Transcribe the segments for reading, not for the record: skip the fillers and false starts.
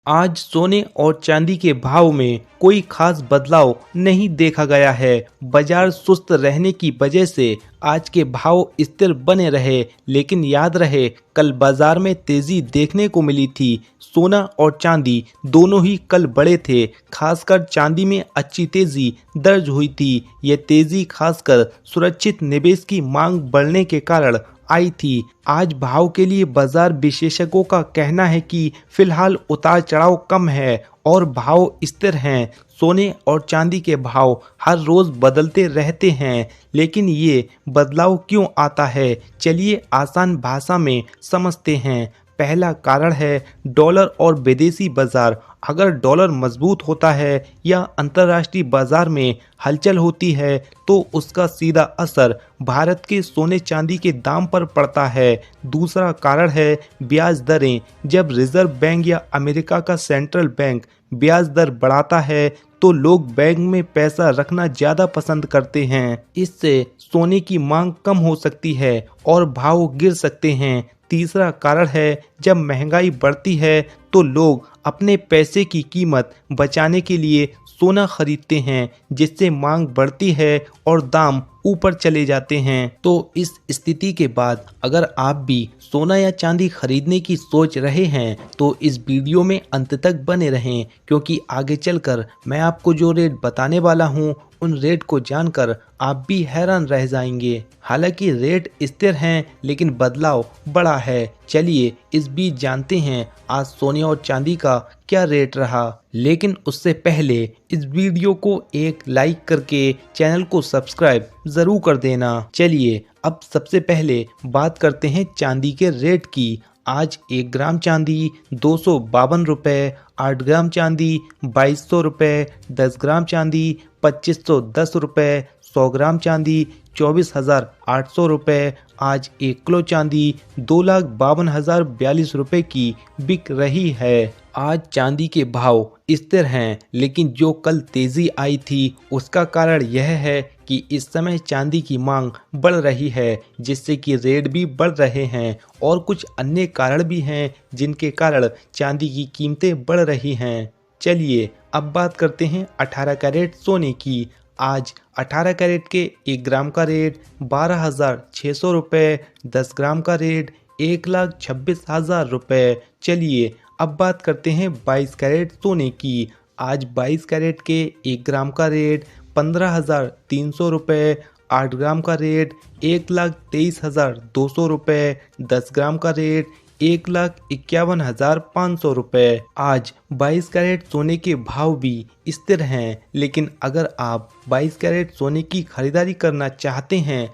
आज सोने और चांदी के भाव में कोई खास बदलाव नहीं देखा गया है। बाजार सुस्त रहने की वजह से आज के भाव स्थिर बने रहे, लेकिन याद रहे कल बाजार में तेजी देखने को मिली थी। सोना और चांदी दोनों ही कल बढ़े थे, खासकर चांदी में अच्छी तेजी दर्ज हुई थी। यह तेजी खासकर सुरक्षित निवेश की मांग बढ़ने के कारण आई थी। आज भाव के लिए बाजार विशेषज्ञों का कहना है कि फिलहाल उतार चढ़ाव कम है और भाव स्थिर हैं। सोने और चांदी के भाव हर रोज बदलते रहते हैं, लेकिन ये बदलाव क्यों आता है, चलिए आसान भाषा में समझते हैं। पहला कारण है डॉलर और विदेशी बाजार। अगर डॉलर मजबूत होता है या अंतर्राष्ट्रीय बाजार में हलचल होती है तो उसका सीधा असर भारत के सोने चांदी के दाम पर पड़ता है। दूसरा कारण है ब्याज दरें। जब रिजर्व बैंक या अमेरिका का सेंट्रल बैंक ब्याज दर बढ़ाता है तो लोग बैंक में पैसा रखना ज़्यादा पसंद करते हैं। इससे सोने की मांग कम हो सकती है और भाव गिर सकते हैं। तीसरा कारण है जब महंगाई बढ़ती है तो लोग अपने पैसे की कीमत बचाने के लिए सोना खरीदते हैं, जिससे मांग बढ़ती है और दाम ऊपर चले जाते हैं। तो इस स्थिति के बाद अगर आप भी सोना या चांदी खरीदने की सोच रहे हैं तो इस वीडियो में अंत तक बने रहें, क्योंकि आगे चलकर मैं आपको जो रेट बताने वाला हूँ उन रेट को जानकर आप भी हैरान रह जाएंगे। हालांकि रेट स्थिर हैं, लेकिन बदलाव बड़ा है। चलिए इस बीच जानते हैं आज सोने और चांदी का क्या रेट रहा। लेकिन उससे पहले इस वीडियो को एक लाइक करके चैनल को सब्सक्राइब जरूर कर देना। चलिए अब सबसे पहले बात करते हैं चांदी के रेट की। आज 1 ग्राम चांदी 252 रुपये, 8 ग्राम चांदी 2200 रुपये, 10 ग्राम चांदी 2510 रुपये, 100 ग्राम चांदी 24,800 रुपये। आज 1 किलो चांदी 2,52,042 रुपये की बिक रही है। आज चांदी के भाव स्थिर हैं, लेकिन जो कल तेजी आई थी उसका कारण यह है कि इस समय चांदी की मांग बढ़ रही है, जिससे कि रेट भी बढ़ रहे हैं और कुछ अन्य कारण भी हैं जिनके कारण चांदी की कीमतें बढ़ रही हैं। चलिए अब बात करते हैं 18 कैरेट सोने की। आज 18 कैरेट के 1 ग्राम का रेट 12,600 रुपये, 10 ग्राम का रेट 1,26,000 रुपये। चलिए अब बात करते हैं 22 कैरेट सोने की। आज 22 कैरेट के 1 ग्राम का रेट 15,300 रुपये, 8 ग्राम का रेट 1,23,200 रुपये, 10 ग्राम का रेट 1,51,500 रुपये। आज 22 कैरेट सोने के भाव भी स्थिर हैं, लेकिन अगर आप 22 कैरेट सोने की खरीदारी करना चाहते हैं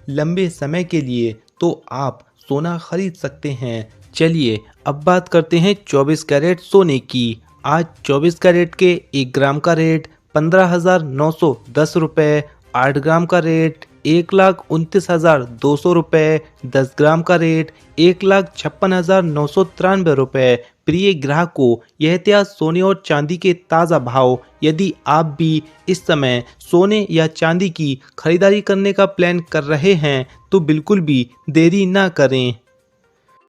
लंबे समय के लिए तो आप सोना खरीद सकते हैं। चलिए अब बात करते हैं 24 कैरेट सोने की। आज 24 कैरेट के 1 ग्राम का रेट 15,910 रुपये, 8 ग्राम का रेट 1,29,200 रुपये, 10 ग्राम का रेट 1,56,993 रुपये। प्रिय ग्राहकों, यह था सोने और चांदी के ताज़ा भाव। यदि आप भी इस समय सोने या चांदी की खरीदारी करने का प्लान कर रहे हैं तो बिल्कुल भी देरी ना करें।